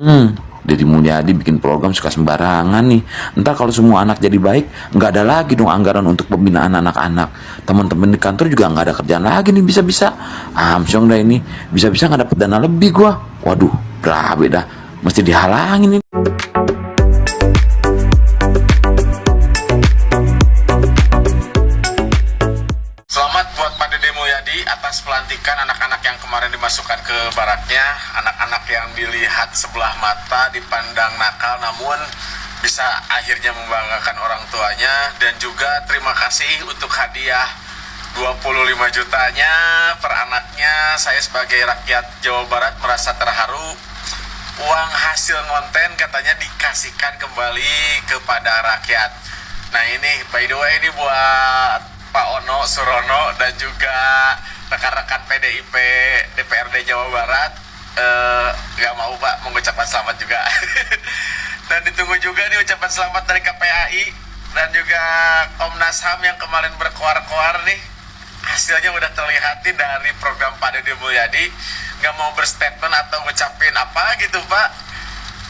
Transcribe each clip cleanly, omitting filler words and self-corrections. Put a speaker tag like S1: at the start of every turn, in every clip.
S1: Deddy Mulyadi bikin program suka sembarangan nih. Ntar kalau semua anak jadi baik, nggak ada lagi dong anggaran untuk pembinaan anak-anak. Teman-teman di kantor juga nggak ada kerjaan lagi nih, bisa-bisa amsyong dah ini. Bisa-bisa nggak dapet dana lebih gua. Waduh, berabe dah. Mesti dihalangin ini.
S2: Selamat buat Pak Deddy Mulyadi atas pelantikan anak-anak yang kemarin dimasukkan ke baraknya. Anak-anak yang dilihat sebelah mata, dipandang nakal, namun bisa akhirnya membanggakan orang tuanya. Dan juga terima kasih untuk hadiah 25 jutanya per anaknya. Saya sebagai rakyat Jawa Barat merasa terharu. Uang hasil konten katanya dikasihkan kembali kepada rakyat. Nah ini by the way ini buat Pak Ono Surono dan juga rekan-rekan PDIP DPRD Jawa Barat. Gak mau Pak mengucapkan selamat juga. Dan ditunggu juga nih ucapan selamat dari KPAI dan juga Komnas HAM yang kemarin berkoar-koar nih. Hasilnya udah terlihat nih dari program Pak Deddy Mulyadi. Gak mau berstatement atau ngucapin apa gitu Pak.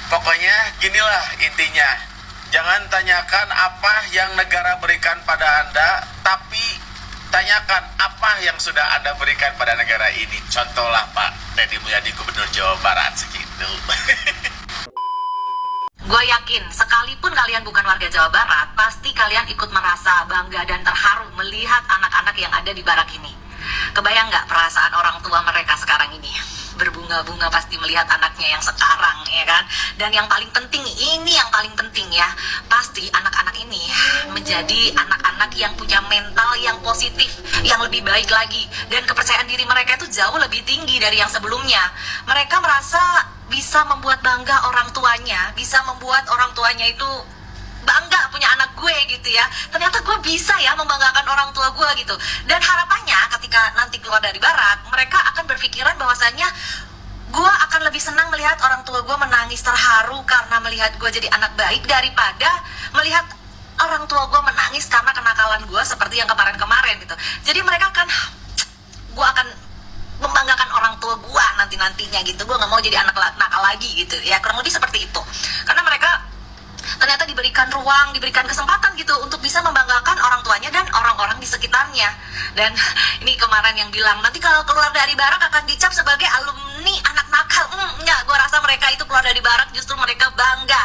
S2: Pokoknya ginilah intinya. Jangan tanyakan apa yang negara berikan pada Anda, tapi tanyakan apa yang sudah Anda berikan pada negara ini. Contohlah Pak Deddy Mulyadi Gubernur Jawa Barat segitu.
S3: Gue yakin, sekalipun kalian bukan warga Jawa Barat, pasti kalian ikut merasa bangga dan terharu melihat anak-anak yang ada di barak ini. Kebayang nggak perasaan orang tua mereka sekarang ini? Berbunga-bunga pasti melihat anaknya yang sekarang, ya kan? Dan yang paling penting, ini yang paling penting ya, pasti anak-anak ini menjadi anak-anak yang punya mental yang positif, yang lebih baik lagi. Dan kepercayaan diri mereka itu jauh lebih tinggi dari yang sebelumnya. Mereka merasa bisa membuat bangga orang tuanya, bisa membuat orang tuanya itu bangga punya anak gue gitu ya. Ternyata gue bisa ya membanggakan orang tua gue gitu. Dan harapannya ketika nanti keluar dari barak, mereka akan berpikiran bahwasannya gue akan lebih senang melihat orang tua gue menangis terharu karena melihat gue jadi anak baik daripada melihat orang tua gue menangis karena kenakalan gue seperti yang kemarin-kemarin gitu. Jadi mereka gue akan membanggakan orang tua gue nanti-nantinya gitu. Gue gak mau jadi anak nakal lagi gitu ya, kurang lebih seperti itu. Karena mereka ternyata diberikan ruang, diberikan kesempatan gitu untuk bisa membanggakan orang tuanya dan orang-orang di sekitarnya. Dan ini kemarin yang bilang nanti kalau keluar dari barak akan dicap sebagai alumni anak nakal. Enggak, gue rasa mereka itu keluar dari barak justru mereka bangga.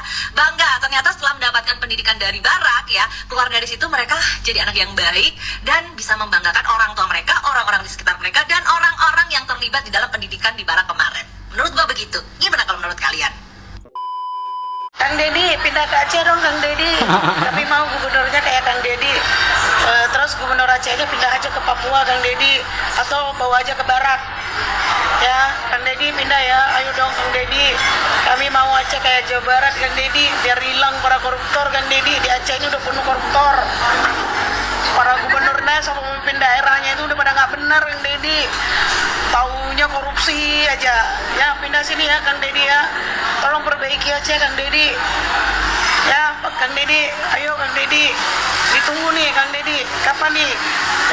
S3: Ternyata setelah mendapatkan pendidikan dari barak ya, keluar dari situ mereka jadi anak yang baik dan bisa membanggakan orang tua mereka, orang-orang di sekitar mereka, dan orang-orang yang terlibat di dalam pendidikan di barak kemarin. Menurut gue begitu. Gimana kalau menurut kalian?
S4: Kang Deddy pindah ke Aceh dong Kang Deddy. Tapi mau gubernurnya kayak Kang Deddy. Terus gubernur Acehnya pindah aja ke Papua Kang Deddy, atau bawa aja ke barak. Ya, Kang Deddy pindah ya. Ayo dong Kang Deddy. Kami mau Aceh kayak Jawa Barat Kang Deddy, biar hilang para koruptor Kang Deddy. Di Aceh ini udah penuh koruptor. Para gubernurnya sama pemimpin daerahnya itu udah pada nggak benar Kang Deddy. Taunya korupsi aja. Ya pindah sini ya Kang Deddy ya. Tolong perbaiki Aceh Kang Deddy. Ya Kang Deddy, ayo Kang Deddy. Ditunggu nih Kang Deddy. Kapan nih?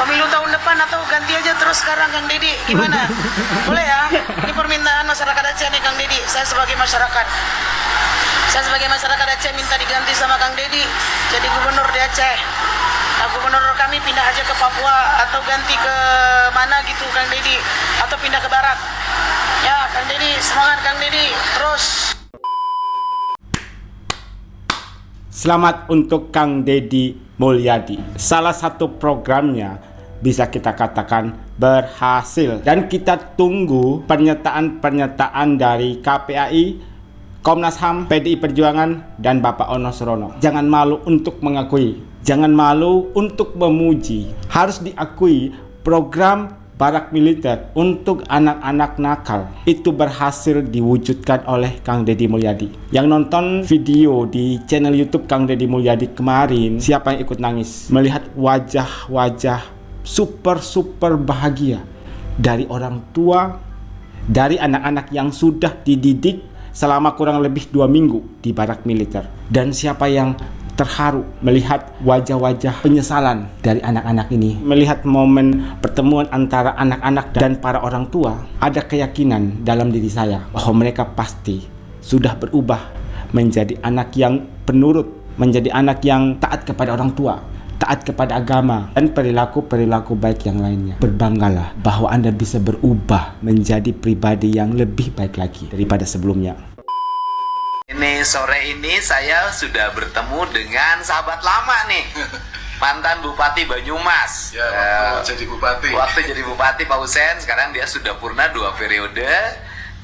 S4: Pemilu tahun depan atau ganti aja terus sekarang Kang Deddy? Gimana? Boleh ya? Ini permintaan masyarakat Aceh nih Kang Deddy. Saya sebagai masyarakat Aceh minta diganti sama Kang Deddy jadi gubernur di Aceh. Nah, gubernur kami pindah aja ke Papua atau ganti ke mana gitu Kang Deddy, atau pindah ke barak. Ya Kang Deddy, semangat Kang Deddy, terus.
S5: Selamat untuk Kang Deddy Mulyadi. Salah satu programnya bisa kita katakan berhasil, dan kita tunggu pernyataan dari KPAI, Komnas HAM, PDI Perjuangan, dan Bapak Ono Surono. Jangan malu untuk mengakui, jangan malu untuk memuji. Harus diakui program barak militer untuk anak-anak nakal itu berhasil diwujudkan oleh Kang Deddy Mulyadi. Yang nonton video di channel YouTube Kang Deddy Mulyadi kemarin, siapa yang ikut nangis melihat wajah-wajah super bahagia dari orang tua, dari anak-anak yang sudah dididik selama kurang lebih 2 minggu di barak militer. Dan siapa yang terharu melihat wajah-wajah penyesalan dari anak-anak ini, melihat momen pertemuan antara anak-anak dan para orang tua. Ada keyakinan dalam diri saya bahwa mereka pasti sudah berubah menjadi anak yang penurut, menjadi anak yang taat kepada orang tua, taat kepada agama, dan perilaku-perilaku baik yang lainnya. Berbanggalah bahwa Anda bisa berubah menjadi pribadi yang lebih baik lagi daripada sebelumnya.
S1: Ini sore ini saya sudah bertemu dengan sahabat lama nih, mantan Bupati Banyumas.
S2: Ya, waktu jadi bupati.
S1: Waktu jadi bupati Pak Husen, sekarang dia sudah purna 2 periode.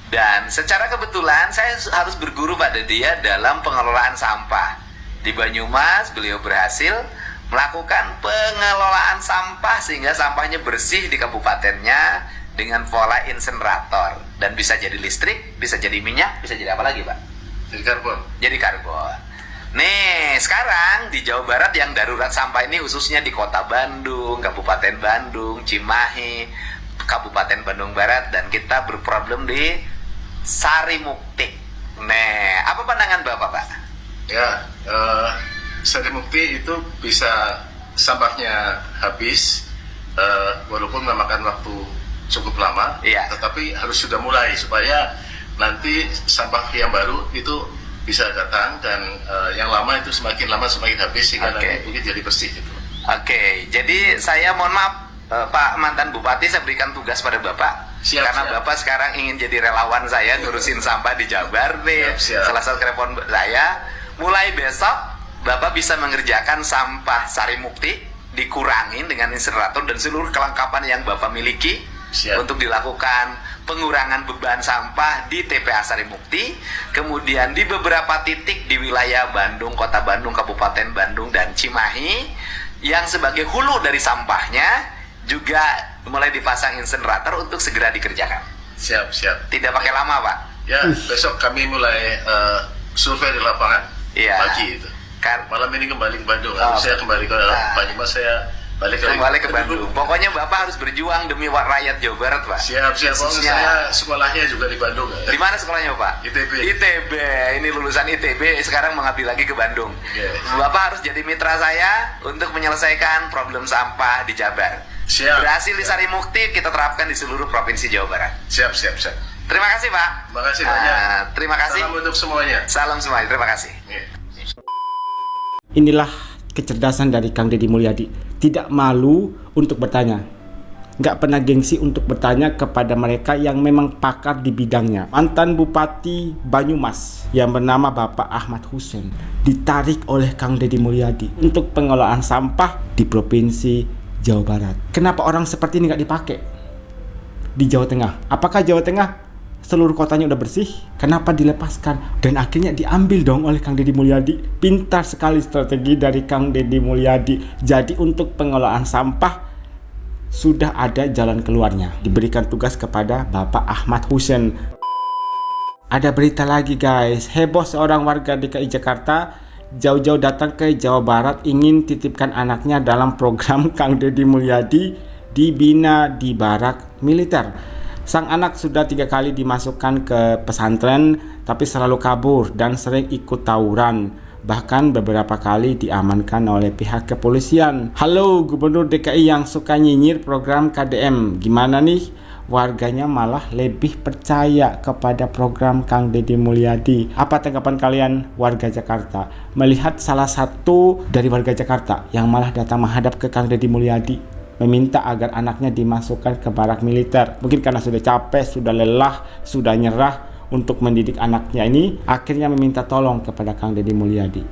S1: Dan secara kebetulan saya harus berguru pada dia dalam pengelolaan sampah. Di Banyumas beliau berhasil melakukan pengelolaan sampah sehingga sampahnya bersih di kabupatennya dengan pola insenerator. Dan bisa jadi listrik, bisa jadi minyak, bisa jadi apa lagi Pak?
S2: Jadi karbon.
S1: Jadi karbon. Nih, sekarang di Jawa Barat yang darurat sampah ini khususnya di Kota Bandung, Kabupaten Bandung, Cimahi, Kabupaten Bandung Barat, dan kita berproblem di Sari Mukti. Nih, apa pandangan Bapak, Pak?
S2: Ya, Sari Mukti itu bisa sampahnya habis, walaupun memakan waktu cukup lama,
S1: Iya.
S2: tetapi harus sudah mulai supaya nanti sampah yang baru itu bisa datang dan yang lama itu semakin lama semakin habis sehingga
S1: Oke.
S2: nanti mungkin jadi bersih gitu.
S1: Oke, jadi saya mohon maaf, Pak mantan Bupati, saya berikan tugas pada Bapak.
S2: Siap,
S1: Karena
S2: siap.
S1: Bapak sekarang ingin jadi relawan saya ngurusin sampah di Jabar nih.
S2: Siap, siap.
S1: Salah satu kerepon saya. Mulai besok Bapak bisa mengerjakan sampah Sari Mukti, dikurangin dengan insenerator dan seluruh kelengkapan yang Bapak miliki.
S2: Siap.
S1: Untuk dilakukan pengurangan beban sampah di TPA Sari Mukti, kemudian di beberapa titik di wilayah Bandung, Kota Bandung, Kabupaten Bandung, dan Cimahi yang sebagai hulu dari sampahnya juga mulai dipasang insenerator untuk segera dikerjakan.
S2: Siap, siap.
S1: Tidak pakai lama, Pak.
S2: Ya, besok kami mulai survei di lapangan
S1: Iya.
S2: pagi itu. Malam ini kembali ke Bandung.
S1: Oh.
S2: Saya kembali ke Banyumas, saya balik
S1: Kembali ke Bandung. Pokoknya Bapak harus berjuang demi rakyat Jawa Barat, Pak.
S2: Siap, siap. Oh,
S1: Khususnya-
S2: saya sekolahnya juga di Bandung.
S1: Di mana sekolahnya, Pak?
S2: ITB.
S1: ITB. Ini lulusan ITB, sekarang mengabdi lagi ke Bandung.
S2: Yes.
S1: Bapak harus jadi mitra saya untuk menyelesaikan problem sampah di Jabar.
S2: Siap.
S1: Berhasil di Sari Mukti, kita terapkan di seluruh provinsi Jawa Barat.
S2: Siap, siap, siap.
S1: Terima kasih, Pak.
S2: Terima kasih banyak.
S1: Terima kasih.
S2: Salam untuk semuanya.
S1: Salam semuanya. Terima kasih.
S2: Iya.
S5: Inilah kecerdasan dari Kang Deddy Mulyadi. Tidak malu untuk bertanya, nggak pernah gengsi untuk bertanya kepada mereka yang memang pakar di bidangnya. Mantan Bupati Banyumas yang bernama Bapak Ahmad Husen ditarik oleh Kang Deddy Mulyadi untuk pengelolaan sampah di Provinsi Jawa Barat. Kenapa orang seperti ini nggak dipakai di Jawa Tengah? Apakah Jawa Tengah seluruh kotanya udah bersih? Kenapa dilepaskan? Dan akhirnya diambil dong oleh Kang Deddy Mulyadi. Pintar sekali strategi dari Kang Deddy Mulyadi. Jadi untuk pengelolaan sampah sudah ada jalan keluarnya. Diberikan tugas kepada Bapak Ahmad Husen. Ada berita lagi guys, heboh seorang warga DKI Jakarta jauh-jauh datang ke Jawa Barat ingin titipkan anaknya dalam program Kang Deddy Mulyadi dibina di barak militer. Sang anak sudah 3 kali dimasukkan ke pesantren tapi selalu kabur dan sering ikut tawuran. Bahkan beberapa kali diamankan oleh pihak kepolisian. Halo Gubernur DKI yang suka nyinyir program KDM, gimana nih? Warganya malah lebih percaya kepada program Kang Deddy Mulyadi. Apa tanggapan kalian warga Jakarta melihat salah satu dari warga Jakarta yang malah datang menghadap ke Kang Deddy Mulyadi meminta agar anaknya dimasukkan ke barak militer? Mungkin karena sudah capek, sudah lelah, sudah nyerah untuk mendidik anaknya ini, akhirnya meminta tolong kepada Kang Deddy Mulyadi.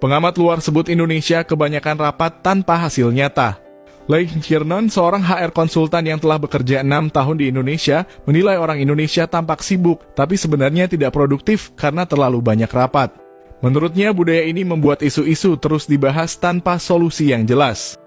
S6: Pengamat luar sebut Indonesia kebanyakan rapat tanpa hasil nyata. Lei Chirnon, seorang HR konsultan yang telah bekerja 6 tahun di Indonesia, menilai orang Indonesia tampak sibuk, tapi sebenarnya tidak produktif karena terlalu banyak rapat. Menurutnya, budaya ini membuat isu-isu terus dibahas tanpa solusi yang jelas.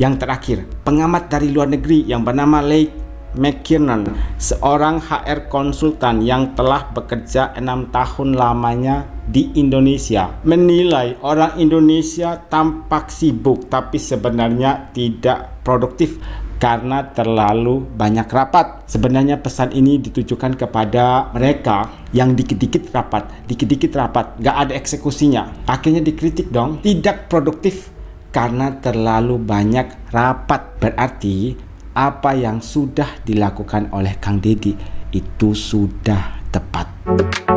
S5: Yang terakhir, pengamat dari luar negeri yang bernama Lei McKiernan, seorang HR konsultan yang telah bekerja 6 tahun lamanya di Indonesia, menilai orang Indonesia tampak sibuk tapi sebenarnya tidak produktif karena terlalu banyak rapat. Sebenarnya pesan ini ditujukan kepada mereka yang dikit-dikit rapat, gak ada eksekusinya. Akhirnya dikritik dong, tidak produktif karena terlalu banyak rapat. Berarti apa yang sudah dilakukan oleh Kang Deddy itu sudah tepat.